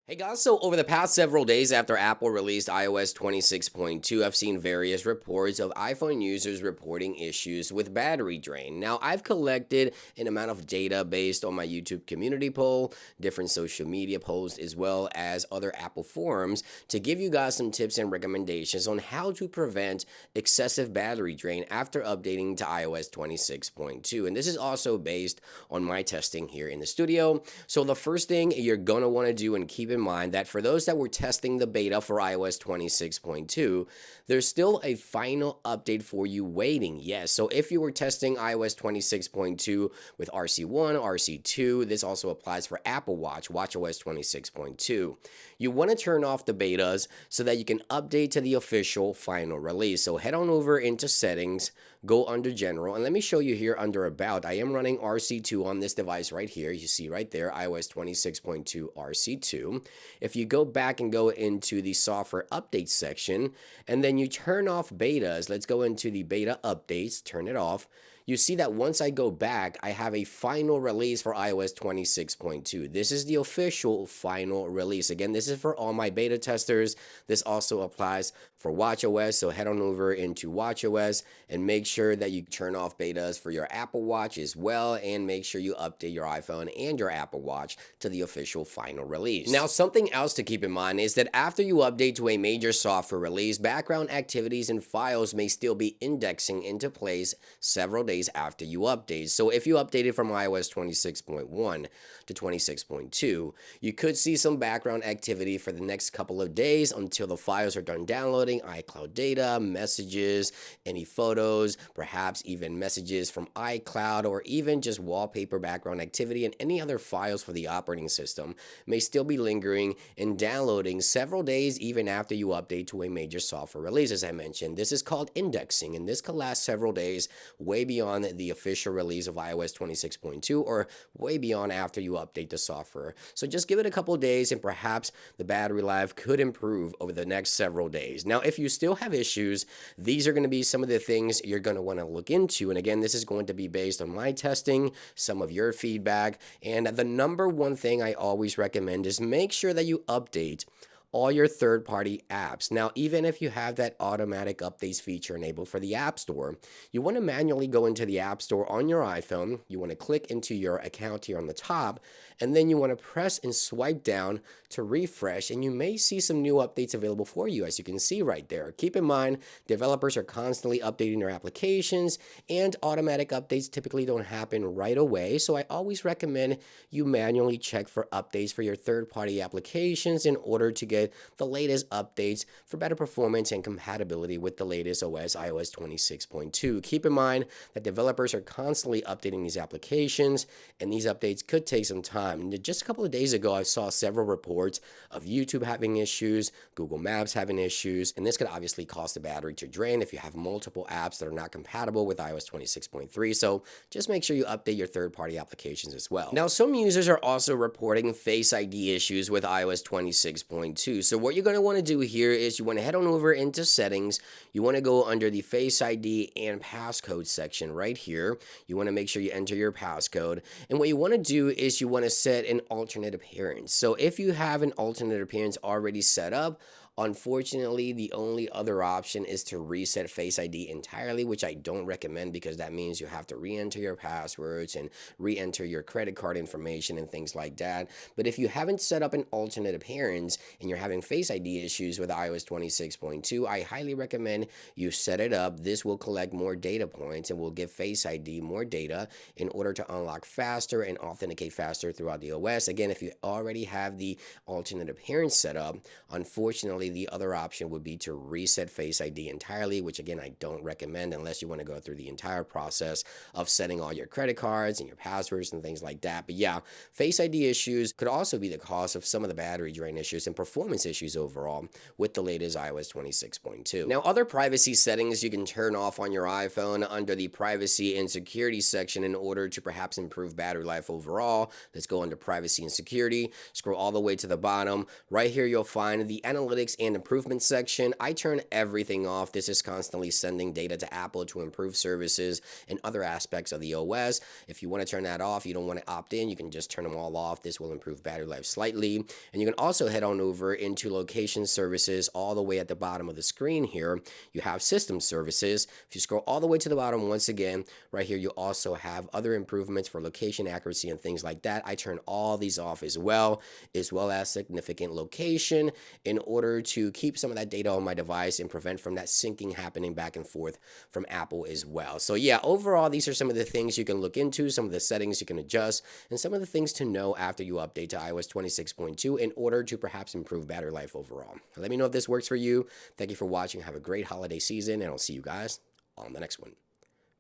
Hey guys, so over the past several days after Apple released iOS 26.2, I've seen various reports of iPhone users reporting issues with battery drain. Now, I've collected an amount of data based on my YouTube community poll, different social media posts, as well as other Apple forums to give you guys some tips and recommendations on how to prevent excessive battery drain after updating to iOS 26.2. And this is also based on my testing here in the studio. So the first thing you're going to want to do and keep in mind that for those that were testing the beta for iOS 26.2, there's still a final update for you waiting. Yes, so if you were testing iOS 26.2 with RC1, RC2, this also applies for Apple Watch, WatchOS 26.2. You want to turn off the betas so that you can update to the official final release. So head on over into settings, go under general, and let me show you here under about. I am running RC2 on this device right here. You see right there, iOS 26.2 RC2. If you go back and go into the software updates section, and then you turn off betas, let's go into the beta updates, turn it off. You see that once I go back, I have a final release for iOS 26.2. This is the official final release. Again, this is for all my beta testers. This also applies for watchOS, so head on over into watchOS and make sure that you turn off betas for your Apple Watch as well, and make sure you update your iPhone and your Apple Watch to the official final release. Now, something else to keep in mind is that after you update to a major software release, background activities and files may still be indexing into place several days after you update. So if you updated from iOS 26.1 to 26.2, you could see some background activity for the next couple of days until the files are done downloading iCloud data, messages, any photos, perhaps even messages from iCloud, or even just wallpaper background activity and any other files for the operating system may still be lingering and downloading several days even after you update to a major software release. As I mentioned, this is called indexing, and this could last several days, way beyond the official release of iOS 26.2 or way beyond after you update the software. So just give it a couple days and perhaps the battery life could improve over the next several days. Now, if you still have issues, these are going to be some of the things you're going to want to look into. And again, this is going to be based on my testing, some of your feedback. And the number one thing I always recommend is make sure that you update all your third-party apps. Now, even if you have that automatic updates feature enabled for the App Store, you want to manually go into the App Store on your iPhone. You want to click into your account here on the top, and then you want to press and swipe down to refresh, and you may see some new updates available for you, as you can see right there. Keep in mind, developers are constantly updating their applications, and automatic updates typically don't happen right away, so I always recommend you manually check for updates for your third-party applications in order to get the latest updates for better performance and compatibility with the latest OS, iOS 26.2. Keep in mind that developers are constantly updating these applications, and these updates could take some time. Just a couple of days ago, I saw several reports of YouTube having issues, Google Maps having issues, and this could obviously cause the battery to drain if you have multiple apps that are not compatible with iOS 26.3. So just make sure you update your third-party applications as well. Now, some users are also reporting Face ID issues with iOS 26.2. So what you're going to want to do here is you want to head on over into settings. You want to go under the Face ID and passcode section right here. You want to make sure you enter your passcode. And what you want to do is you want to set an alternate appearance. So if you have an alternate appearance already set up, unfortunately, the only other option is to reset Face ID entirely, which I don't recommend because that means you have to re-enter your passwords and re-enter your credit card information and things like that. But if you haven't set up an alternate appearance and you're having Face ID issues with iOS 26.2, I highly recommend you set it up. This will collect more data points and will give Face ID more data in order to unlock faster and authenticate faster throughout the OS. Again, if you already have the alternate appearance set up, unfortunately, the other option would be to reset Face ID entirely, which again, I don't recommend unless you want to go through the entire process of setting all your credit cards and your passwords and things like that. But yeah, Face ID issues could also be the cause of some of the battery drain issues and performance issues overall with the latest iOS 26.2. Now, other privacy settings you can turn off on your iPhone under the privacy and security section in order to perhaps improve battery life overall. Let's go under privacy and security, scroll all the way to the bottom. Right here, you'll find the analytics updates and improvements section, I turn everything off. This is constantly sending data to Apple to improve services and other aspects of the OS. If you want to turn that off, you don't want to opt in, you can just turn them all off. This will improve battery life slightly. And you can also head on over into location services. All the way at the bottom of the screen here, you have system services. If you scroll all the way to the bottom, once again, right here, you also have other improvements for location accuracy and things like that. I turn all these off as well as significant location, in order to keep some of that data on my device and prevent from that syncing happening back and forth from Apple as well. So yeah, overall, these are some of the things you can look into, some of the settings you can adjust, and some of the things to know after you update to iOS 26.2 in order to perhaps improve battery life overall. Let me know if this works for you. Thank you for watching. Have a great holiday season, and I'll see you guys on the next one.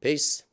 Peace.